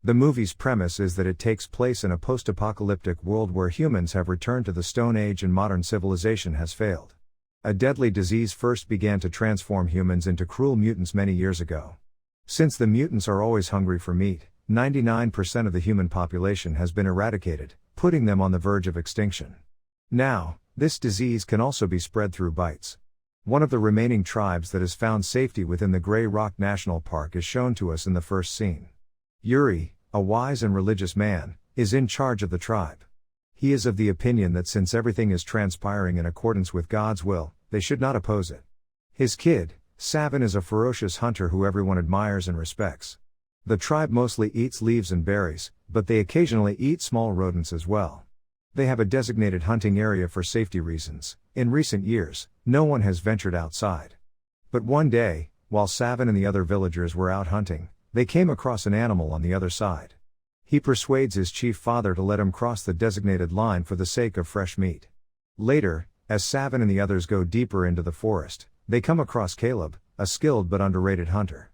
The movie's premise is that it takes place in a post-apocalyptic world where humans have returned to the Stone Age and modern civilization has failed. A deadly disease first began to transform humans into cruel mutants many years ago. Since the mutants are always hungry for meat, 99% of the human population has been eradicated, putting them on the verge of extinction. Now, this disease can also be spread through bites. One of the remaining tribes that has found safety within the Grey Rock National Park is shown to us in the first scene. Yuri, a wise and religious man, is in charge of the tribe. He is of the opinion that since everything is transpiring in accordance with God's will, they should not oppose it. His kid, Savin, is a ferocious hunter who everyone admires and respects. The tribe mostly eats leaves and berries, but they occasionally eat small rodents as well. They have a designated hunting area for safety reasons. In recent years, no one has ventured outside. But one day, while Savin and the other villagers were out hunting, they came across an animal on the other side. He persuades his chief father to let him cross the designated line for the sake of fresh meat. Later, as Savin and the others go deeper into the forest, they come across Caleb, a skilled but underrated hunter.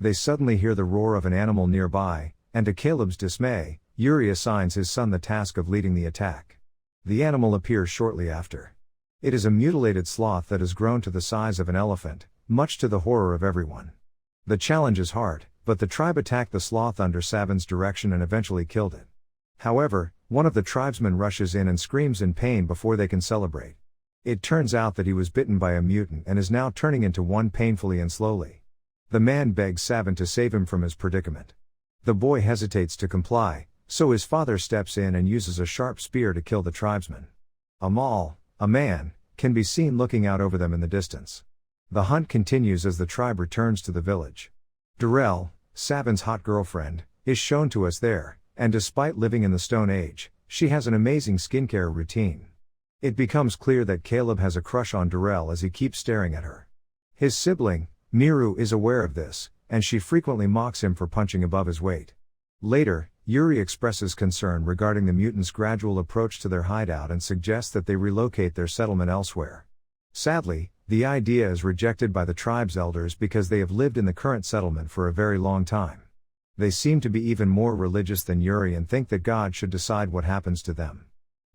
They suddenly hear the roar of an animal nearby, and to Caleb's dismay, Yuri assigns his son the task of leading the attack. The animal appears shortly after. It is a mutilated sloth that has grown to the size of an elephant, much to the horror of everyone. The challenge is hard, but the tribe attacked the sloth under Savin's direction and eventually killed it. However, one of the tribesmen rushes in and screams in pain before they can celebrate. It turns out that he was bitten by a mutant and is now turning into one painfully and slowly. The man begs Savin to save him from his predicament. The boy hesitates to comply, so his father steps in and uses a sharp spear to kill the tribesman. Amal, a man, can be seen looking out over them in the distance. The hunt continues as the tribe returns to the village. Darrell, Savin's hot girlfriend, is shown to us there, and despite living in the Stone Age, she has an amazing skincare routine. It becomes clear that Caleb has a crush on Darrell as he keeps staring at her. His sibling, Miru, is aware of this, and she frequently mocks him for punching above his weight. Later, Yuri expresses concern regarding the mutants' gradual approach to their hideout and suggests that they relocate their settlement elsewhere. Sadly, the idea is rejected by the tribe's elders because they have lived in the current settlement for a very long time. They seem to be even more religious than Yuri and think that God should decide what happens to them.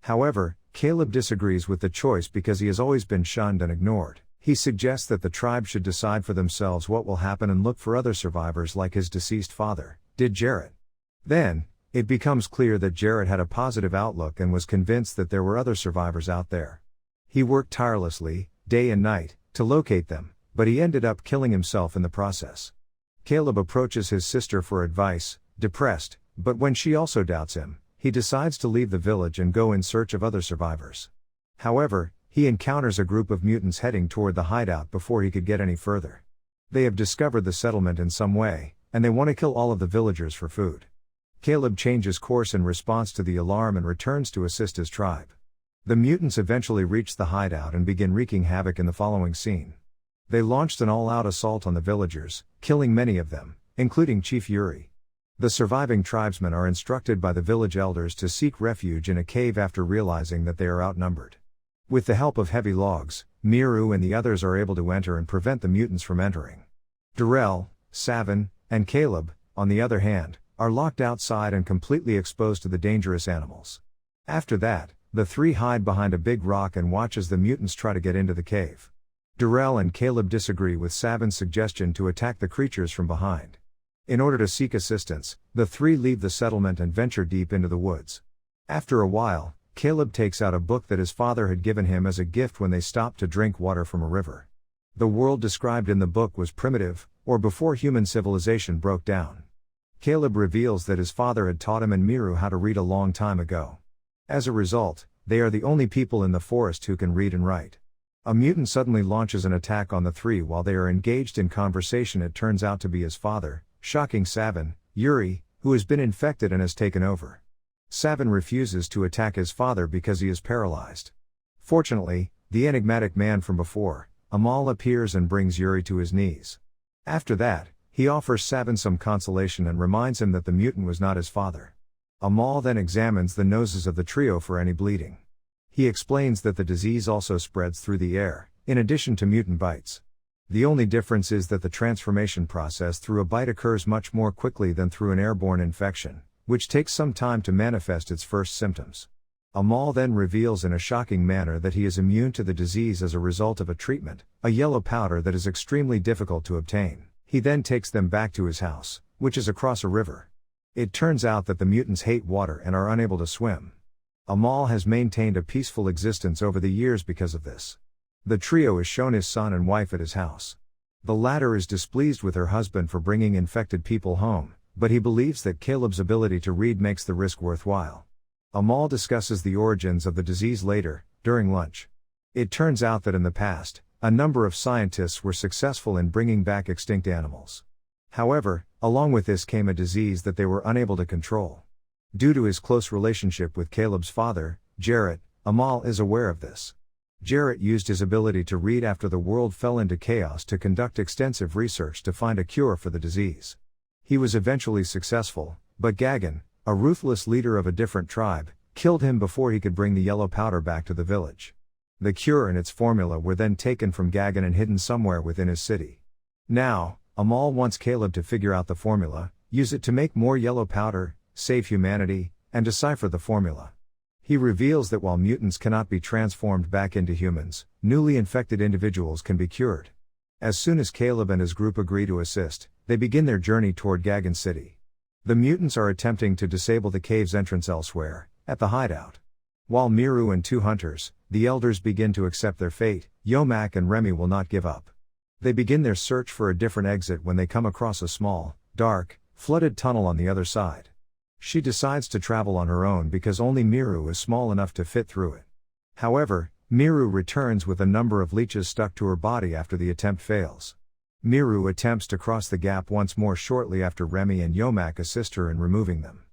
However, Caleb disagrees with the choice because he has always been shunned and ignored. He suggests that the tribe should decide for themselves what will happen and look for other survivors like his deceased father, did Jarrett. Then, it becomes clear that Jarrett had a positive outlook and was convinced that there were other survivors out there. He worked tirelessly, day and night, to locate them, but he ended up killing himself in the process. Caleb approaches his sister for advice, depressed, but when she also doubts him, he decides to leave the village and go in search of other survivors. However, he encounters a group of mutants heading toward the hideout before he could get any further. They have discovered the settlement in some way, and they want to kill all of the villagers for food. Caleb changes course in response to the alarm and returns to assist his tribe. The mutants eventually reach the hideout and begin wreaking havoc in the following scene. They launched an all-out assault on the villagers, killing many of them, including Chief Yuri. The surviving tribesmen are instructed by the village elders to seek refuge in a cave after realizing that they are outnumbered. With the help of heavy logs, Miru and the others are able to enter and prevent the mutants from entering. Darrell, Savin, and Caleb, on the other hand, are locked outside and completely exposed to the dangerous animals. After that, the three hide behind a big rock and watch as the mutants try to get into the cave. Darrell and Caleb disagree with Savin's suggestion to attack the creatures from behind. In order to seek assistance, the three leave the settlement and venture deep into the woods. After a while, Caleb takes out a book that his father had given him as a gift when they stopped to drink water from a river. The world described in the book was primitive, or before human civilization broke down. Caleb reveals that his father had taught him and Miru how to read a long time ago. As a result, they are the only people in the forest who can read and write. A mutant suddenly launches an attack on the three while they are engaged in conversation. It turns out to be his father, shocking Savin, Yuri, who has been infected and has taken over. Savin refuses to attack his father because he is paralyzed. Fortunately, the enigmatic man from before, Amal, appears and brings Yuri to his knees. After that, he offers Savin some consolation and reminds him that the mutant was not his father. Amal then examines the noses of the trio for any bleeding. He explains that the disease also spreads through the air, in addition to mutant bites. The only difference is that the transformation process through a bite occurs much more quickly than through an airborne infection, which takes some time to manifest its first symptoms. Amal then reveals in a shocking manner that he is immune to the disease as a result of a treatment, a yellow powder that is extremely difficult to obtain. He then takes them back to his house, which is across a river. It turns out that the mutants hate water and are unable to swim. Amal has maintained a peaceful existence over the years because of this. The trio is shown his son and wife at his house. The latter is displeased with her husband for bringing infected people home, but he believes that Caleb's ability to read makes the risk worthwhile. Amal discusses the origins of the disease later, during lunch. It turns out that in the past, a number of scientists were successful in bringing back extinct animals. However, along with this came a disease that they were unable to control. Due to his close relationship with Caleb's father, Jarrett, Amal is aware of this. Jarrett used his ability to read after the world fell into chaos to conduct extensive research to find a cure for the disease. He was eventually successful, but Gagan, a ruthless leader of a different tribe, killed him before he could bring the yellow powder back to the village. The cure and its formula were then taken from Gagan and hidden somewhere within his city. Now, Amal wants Caleb to figure out the formula, use it to make more yellow powder, save humanity, and decipher the formula. He reveals that while mutants cannot be transformed back into humans, newly infected individuals can be cured. As soon as Caleb and his group agree to assist, they begin their journey toward Gagan City. The mutants are attempting to disable the cave's entrance elsewhere, at the hideout. While Miru and two hunters, the elders, begin to accept their fate, Yomak and Remy will not give up. They begin their search for a different exit when they come across a small, dark, flooded tunnel on the other side. She decides to travel on her own because only Miru is small enough to fit through it. However, Miru returns with a number of leeches stuck to her body after the attempt fails. Miru attempts to cross the gap once more shortly after Remy and Yomak assist her in removing them.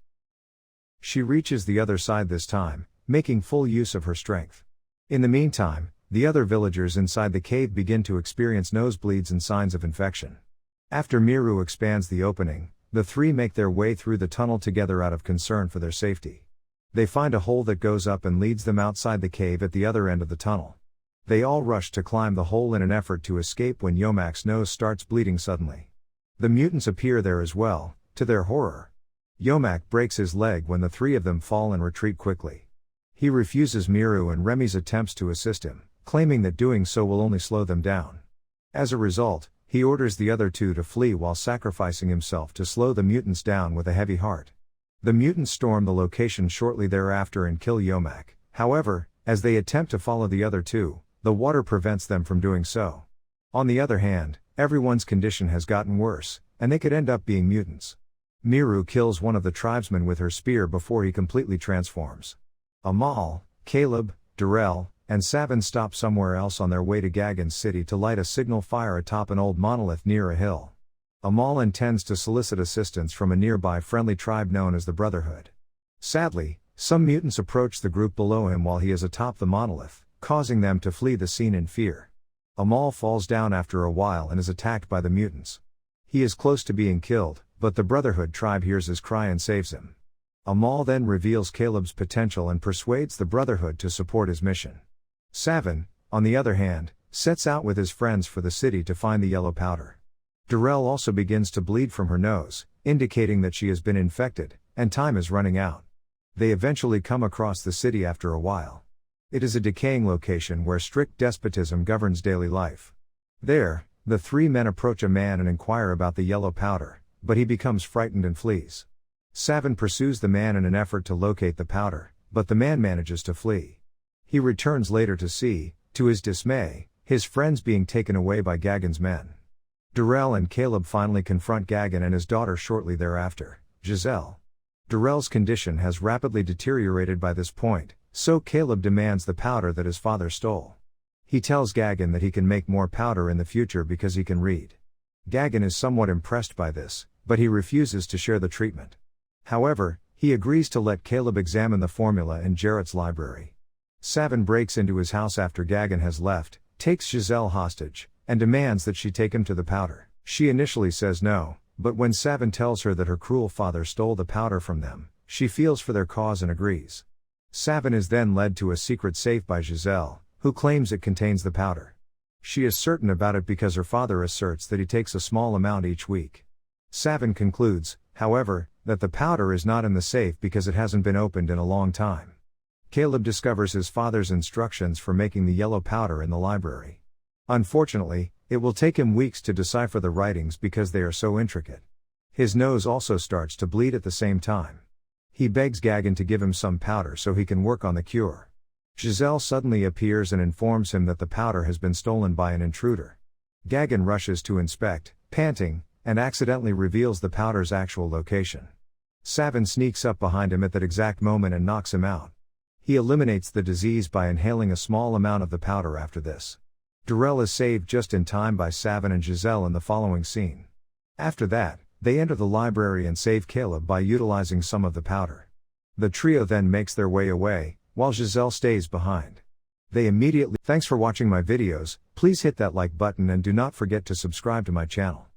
She reaches the other side this time, making full use of her strength. In the meantime, the other villagers inside the cave begin to experience nosebleeds and signs of infection. After Miru expands the opening, the three make their way through the tunnel together out of concern for their safety. They find a hole that goes up and leads them outside the cave at the other end of the tunnel. They all rush to climb the hole in an effort to escape when Yomak's nose starts bleeding suddenly. The mutants appear there as well, to their horror. Yomak breaks his leg when the three of them fall and retreat quickly. He refuses Miru and Remy's attempts to assist him, claiming that doing so will only slow them down. As a result, he orders the other two to flee while sacrificing himself to slow the mutants down with a heavy heart. The mutants storm the location shortly thereafter and kill Yomak. However, as they attempt to follow the other two, the water prevents them from doing so. On the other hand, everyone's condition has gotten worse, and they could end up being mutants. Miru kills one of the tribesmen with her spear before he completely transforms. Amal, Caleb, Darrell, and Savin stop somewhere else on their way to Gagan City to light a signal fire atop an old monolith near a hill. Amal intends to solicit assistance from a nearby friendly tribe known as the Brotherhood. Sadly, some mutants approach the group below him while he is atop the monolith, causing them to flee the scene in fear. Amal falls down after a while and is attacked by the mutants. He is close to being killed, but the Brotherhood tribe hears his cry and saves him. Amal then reveals Caleb's potential and persuades the Brotherhood to support his mission. Savin, on the other hand, sets out with his friends for the city to find the yellow powder. Darrell also begins to bleed from her nose, indicating that she has been infected, and time is running out. They eventually come across the city after a while. It is a decaying location where strict despotism governs daily life. There, the three men approach a man and inquire about the yellow powder, but he becomes frightened and flees. Savin pursues the man in an effort to locate the powder, but the man manages to flee. He returns later to see, to his dismay, his friends being taken away by Gagan's men. Darrell and Caleb finally confront Gagan and his daughter shortly thereafter, Giselle. Darrell's condition has rapidly deteriorated by this point, so Caleb demands the powder that his father stole. He tells Gagan that he can make more powder in the future because he can read. Gagan is somewhat impressed by this, but he refuses to share the treatment. However, he agrees to let Caleb examine the formula in Jarrett's library. Savin breaks into his house after Gagan has left, takes Giselle hostage, and demands that she take him to the powder. She initially says no, but when Savin tells her that her cruel father stole the powder from them, she feels for their cause and agrees. Savin is then led to a secret safe by Giselle, who claims it contains the powder. She is certain about it because her father asserts that he takes a small amount each week. Savin concludes, however, that the powder is not in the safe because it hasn't been opened in a long time. Caleb discovers his father's instructions for making the yellow powder in the library. Unfortunately, it will take him weeks to decipher the writings because they are so intricate. His nose also starts to bleed at the same time. He begs Gagan to give him some powder so he can work on the cure. Giselle suddenly appears and informs him that the powder has been stolen by an intruder. Gagan rushes to inspect, panting, and accidentally reveals the powder's actual location. Savin sneaks up behind him at that exact moment and knocks him out. He eliminates the disease by inhaling a small amount of the powder after this. Durrell is saved just in time by Savin and Giselle in the following scene. After that, they enter the library and save Caleb by utilizing some of the powder. The trio then makes their way away, while Giselle stays behind. Thanks for watching my videos. Please hit that like button and do not forget to subscribe to my channel.